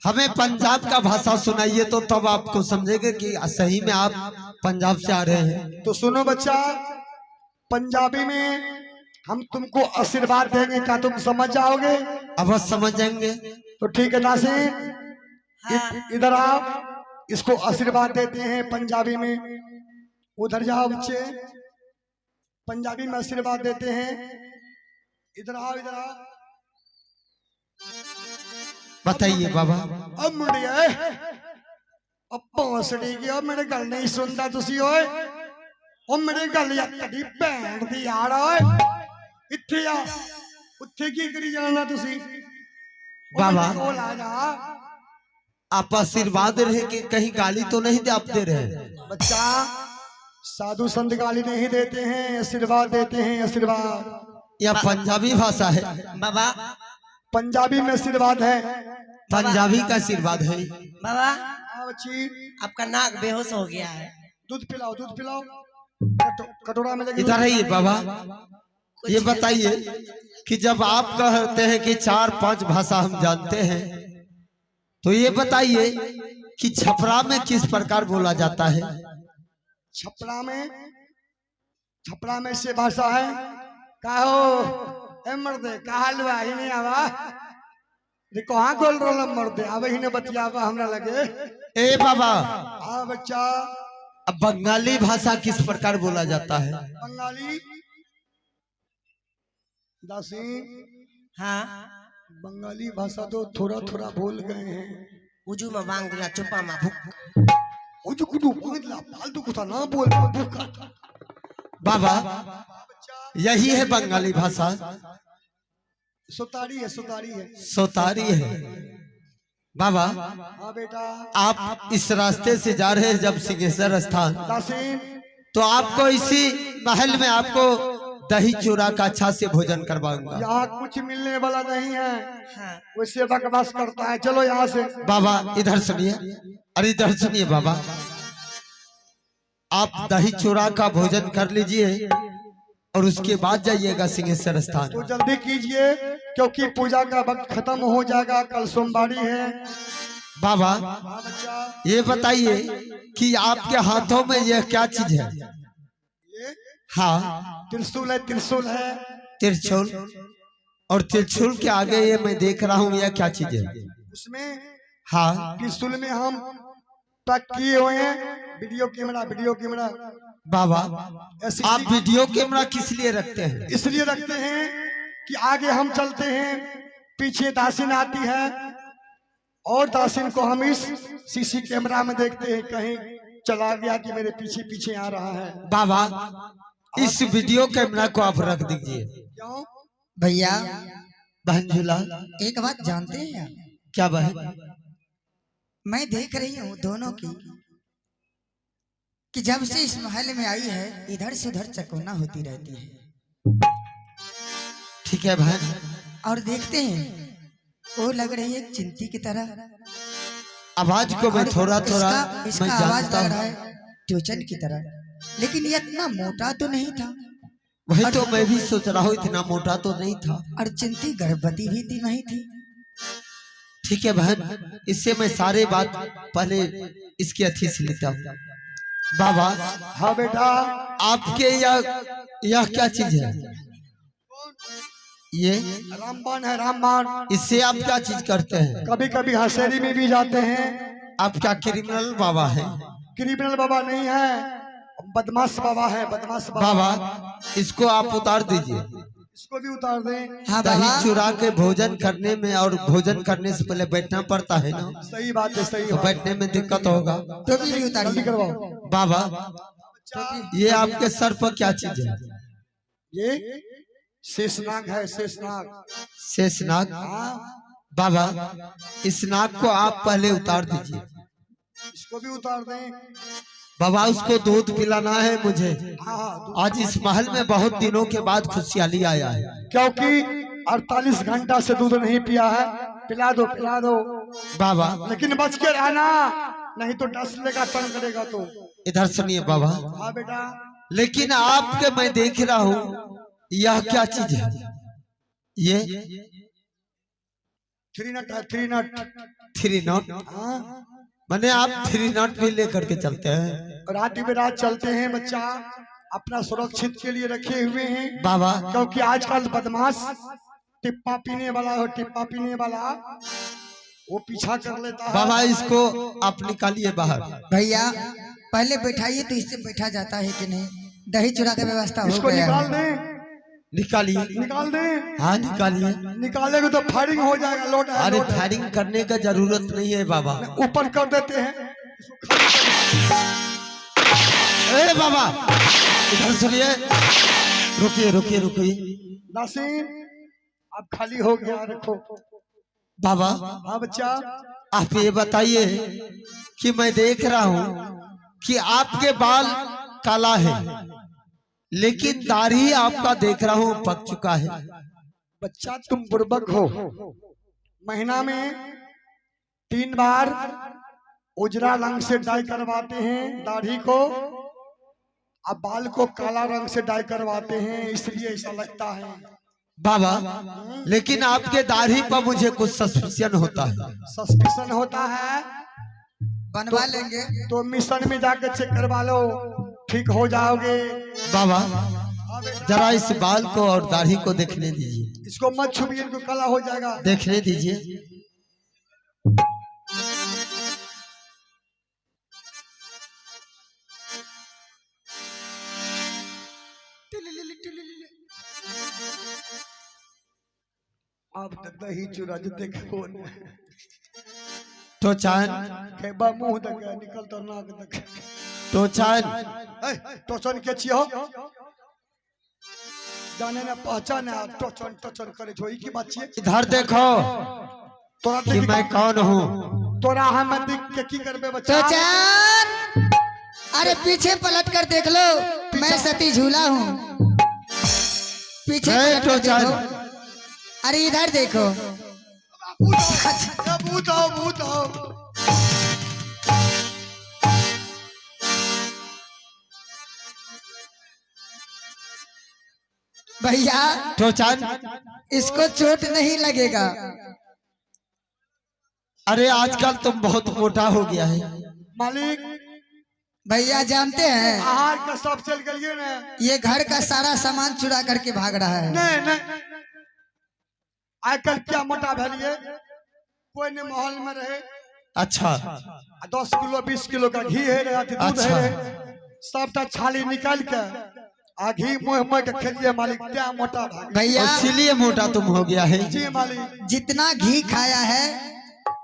हमें पंजाब का भाषा सुनाइए तो तब आपको समझेंगे कि सही में आप पंजाब से आ रहे हैं। तो सुनो बच्चा, पंजाबी में हम तुमको आशीर्वाद देंगे, क्या तुम समझ जाओगे? अवश्य समझ जाएंगे। तो ठीक है नासिर, इधर आओ, इसको आशीर्वाद देते हैं पंजाबी में। उधर जाओ बच्चे, पंजाबी में आशीर्वाद देते हैं। इधर आओ, इधर आओ। बताइए बाबा। अब मुड़ गए, अब पहुंचड़ी गया, मेरे गल नहीं सुनता तुसी ओए। ओ मेरे गल या कड़ी भैन दी यार ओए, इत्थे आ, उत्थे की करी जाना तुसी? बाबा कोल आ जा। आप आशीर्वाद रहे कि कहीं गाली तो नहीं दे आप दे रहे हैं? बच्चा, साधु संत गाली नहीं देते हैं, आशीर्वाद देते हैं, आशीर्वाद। यह पंजाबी भाषा है बाबा। पंजाबी में आशीर्वाद है, पंजाबी का आशीर्वाद है। बाबा बच्ची, आपका नाक बेहोश हो गया है। दूध पिलाओ, दूध पिलाओ। कटोरा में लगी। इधर है ये बाबा। ये बताइए कि जब आप कहते हैं कि 4-5 भाषा हम जानते हैं, तो ये बताइए कि छपरा में किस प्रकार बोला जाता है? छपरा में से भाषा है। कहो मर्दे, कहा लुआ ही नहीं आवा, कहाँ गोल रोल मर्दे आवे ही ने बतियावा हमरा लगे। ए बाबा, हाँ बच्चा। अब बंगाली भाषा किस प्रकार बोला जाता है? बंगाली दासी, हाँ, बंगाली भाषा तो थोड़ा थोड़ा बोल गए हैं। उजू में मांग दिला, चुपा में भूख। उजू कुटू मांगला, फालतू कुछ ना बोल, भूखा। बाबा यही है बंगाली भाषा। सुतारी है, सुतारी है, सोतारी है। बाबा हाँ बेटा। आप इस रास्ते से जा रहे हैं जब सिंहेश्वर स्थान, दासीन, तो आपको इसी महल में आपको दही चूड़ा का अच्छा से भोजन करवाऊंगा। यहाँ कुछ मिलने वाला नहीं है। हाँ। वैसे बकवास करता है, चलो यहाँ से। बाबा इधर सुनिए, अरे इधर सुनिए बाबा। आप दही चूड़ा का भोजन कर लीजिए और उसके बाद जाइएगा सिंहेश्वर स्थान। तो जल्दी कीजिए, क्योंकि पूजा का वक्त खत्म हो जाएगा, कल सोमवारी है। बाबा हाँ बच्चा। ये बताइए कि आपके हाथों में यह क्या चीज है? ये हाँ, त्रिशूल है, त्रिशूल है। त्रिशूल। और त्रिशूल के आगे ये मैं देख रहा हूँ, यह क्या चीज है? उसमें हाँ त्रिशूल में हम पैक किए हुए हैं वीडियो कैमरा, वीडियो कैमरा। बाबा, ऐसी आप वीडियो कैमरा किस लिए रखते हैं? इसलिए रखते हैं कि आगे हम चलते हैं, पीछे दासिन आती है और दासिन को हम इस सीसी कैमरा में देखते हैं, कहीं चला गया कि मेरे पीछे पीछे आ रहा है। बाबा इस वीडियो कैमरा को आप रख दीजिए। क्यों भैया, बहन झूला, एक बात जानते हैं आप? क्या बहन? मैं देख रही हूँ दोनों की कि जब से इस महल में आई है, इधर से उधर चकोना होती रहती है। ठीक है बहन। और देखते हैं वो लग रही है एक चिंटी की तरह। आवाज को मैं थोड़ा थोड़ा इसका मैं आवाज जानता लग रहा हूँ। है ट्यूचन की तरह, लेकिन ये इतना मोटा तो नहीं था। वही तो मैं भी सोच रहा हूँ, इतना मोटा तो नहीं था। और चिंटी गर्भवती भी थी नहीं थी। ठीक है बहन, इससे मैं सारे बात पहले इसके अथी से लेता हूँ। बाबा हाँ बेटा। आपके यह क्या चीज है? ये रामबाण है, रामबाण। इससे आप क्या चीज करते हैं? कभी कभी हसेरी में भी जाते हैं। आप क्या क्रिमिनल बाबा है? क्रिमिनल बाबा नहीं है, बदमाश बाबा है, बदमाश बाबा। बाबा इसको आप उतार दीजिए। इसको भी उतार दें। हाँ दही बाबा, चुरा के भोजन करने में और भोजन करने से पहले बैठना पड़ता है ना, सही बात है, सही तो बात। बैठने में दिक्कत होगा। टोपी भी जल्दी उतारिए। करवाओ। बाबा ये आपके सर पर क्या चीज है? ये शेषनाग है, शेषनाग। शेषनाग। बाबा इस नाग को आप पहले उतार दीजिए। इसको भी उतार दें। बाबा उसको दूध पिलाना है मुझे। हाँ, आज इस महल में बहुत दिनों के बाद खुशहाली आया है। क्योंकि 48 घंटा से दूध नहीं पिया है। पिला दो, पिला दो बाबा। लेकिन बच के रहना, नहीं तो डस लेगा, तंग करेगा। तो इधर सुनिए बाबा। हाँ बेटा। लेकिन आपके मैं देख रहा हूँ, यह क्या चीज है? ये 3 नट है, 3 नट। 3 नॉट? हाँ, मैंने आप 3 नॉट भी लेकर के चलते हैं? रात बिरात चलते हैं बच्चा, अपना सुरक्षित के लिए रखे हुए हैं बाबा क्योंकि आजकल बदमाश टिप्पा पीने वाला हो, टिप्पा पीने वाला वो पीछा कर लेता है। बाबा इसको आप निकालिए बाहर। भैया पहले बैठाइए तो इससे बैठा जाता है कि नहीं? दही चूड़ा का व्यवस्था हो इसको गया निकाल है। दें, निकालिए। निकाल दें। हाँ निकालिए। निकालेंगे तो फायरिंग हो जाएगा। लोड है, अरे लोड है। फायरिंग करने का जरूरत नहीं है बाबा। ऊपर कर देते हैं। ए बाबा इधर सुनिए, रुकिए रुकिए रुकिए। नासिर अब खाली हो गया, रखो। बाबा हाँ बच्चा, आप ये बताइए कि मैं देख रहा हूँ कि आपके बाल काला है, लेकिन दाढ़ी आपका देख रहा हूँ पक चुका है। बच्चा तुम बुड़बक हो। महीना में 3 बार उजरा रंग से डाई करवाते हैं दाढ़ी को, अब बाल को काला रंग से डाई करवाते हैं, इसलिए ऐसा लगता है। बाबा लेकिन आपके दाढ़ी पर मुझे कुछ सस्पेंशन होता है। सस्पेंशन होता है बनवा लेंगे। तो मिशन में जाकर चेक करवा लो, ठीक हो जाओगे। बाबा जरा इस बाल को और दाढ़ी को देखने दीजिए। इसको मत छुइए, इनको काला हो जाएगा। देखने दीजिए। अब तक दही चूड़ा जो देखो तो चान खेबा मुंह तक निकल तो नाक तक। तो चान टोचन के छियो जाने ना पहचान है, टोचन टोचन करे छोई की बात छिए। इधर देखो तोरा कि मैं कौन हूँ। तोरा हम देख के की करबे तो बच्चा? चान अरे पीछे पलट कर देख लो, मैं सती झूला हूँ। पीछे ए, पलट कर तो चान। देखो। अरे इधर देखो। भूत आओ, भूत आओ। भैया तो चान इसको चोट नहीं लगेगा। अरे आजकल तुम बहुत मोटा हो गया है। मालिक भैया जानते हैं आहार का सब चल गए ना। ये घर का सारा सामान चुरा करके भाग रहा है। नहीं नहीं, आजकल क्या मोटा भलिए, कोई ने माहौल में रहे। अच्छा 10 किलो 20 किलो का घी है रहा, दूध अच्छा। है, सबटा छाली निकाल के आ घी मोह मोह के खेलिए मालिक, क्या मोटा भाग। भैया इसीलिए मोटा तुम हो गया है। जी मालिक। जितना घी खाया है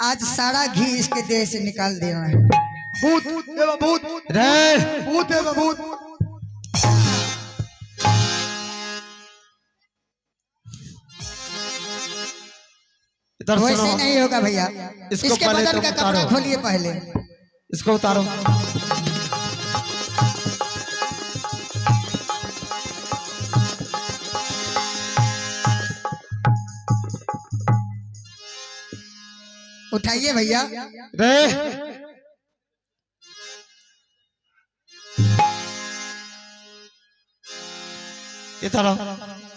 आज सारा घी इसके देह से निकाल देना है। भूत एवं भूत, रे भूत एवं भूत। इधर वैसे सुनो, नहीं होगा भैया। इसको इसके पहले बदन तुम का कपड़ा उतारो। खोलिए पहले। इसको उतारो। उठाइए भैया। रे इधर आओ,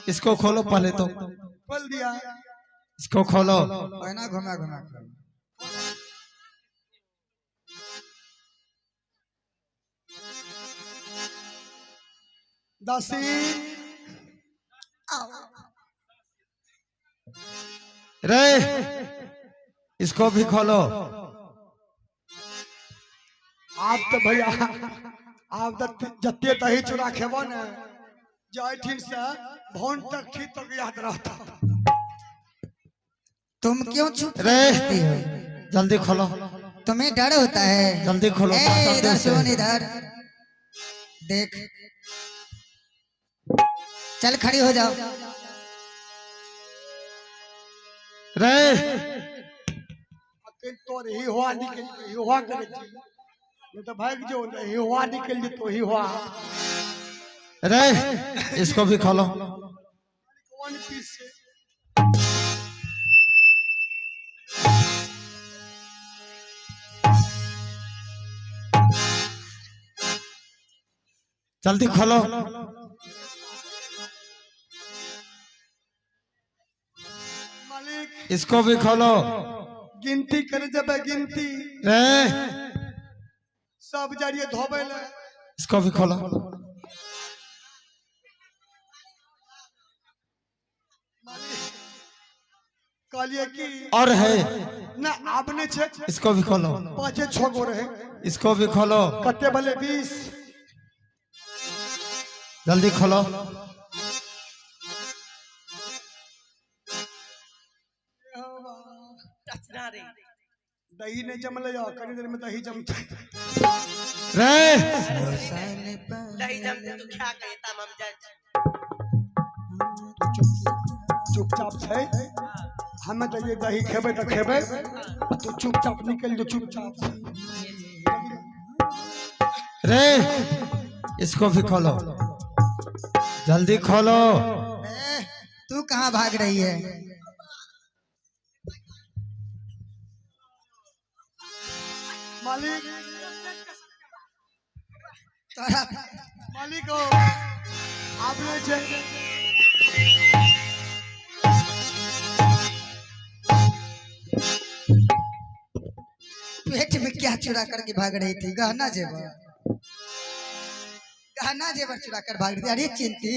इसको खोलो पहले तो। खोल दिया। इसको खोलो। घुमा घुमा घुमा। दासी रे इसको भी खोलो। आप तो भैया आप तो जत्ते दही चूड़ा खेबो ने जैठिन से भौन तक ठीक तक याद रहता। तुम क्यों चुप रे रहती हो? जल्दी खोलो। तुम्हें डर होता है? जल्दी खोलो। ए, इधर सुन, इधर देख। चल खड़ी हो जाओ। रे तो ही हुआ निकल, ही हुआ करे नहीं तो भाग जो ही हुआ निकल तो ही हुआ। रे इसको भी खोलो। वन पीस से जल्दी खोलो। मालिक इसको भी खोलो। गिनती कर जब गिनती रे सब जारिए धोबे ले। इसको भी खोलो। कालिए की और है ना आपने छे इसको भी खोलो। 5-6 गो रहे। इसको भी खोलो। कत्ते भले 20। जल्दी खोलो। दही ने जम लिया कनी देर में दही जमता रे दही जमते तो क्या कहता हम जज चुपचाप है। हमें तो ये दही खेबे तो खेबे तू चुपचाप निकल जो चुपचाप। रे इसको भी खोलो। जल्दी खोलो। तू कहाँ भाग रही है? मालिक तोरा मालिक हो आपने छे पेट में क्या चुरा करके भाग रही थी? गहना जेवर, गहना जेवर चुरा कर भाग रही थी। अरे चिंती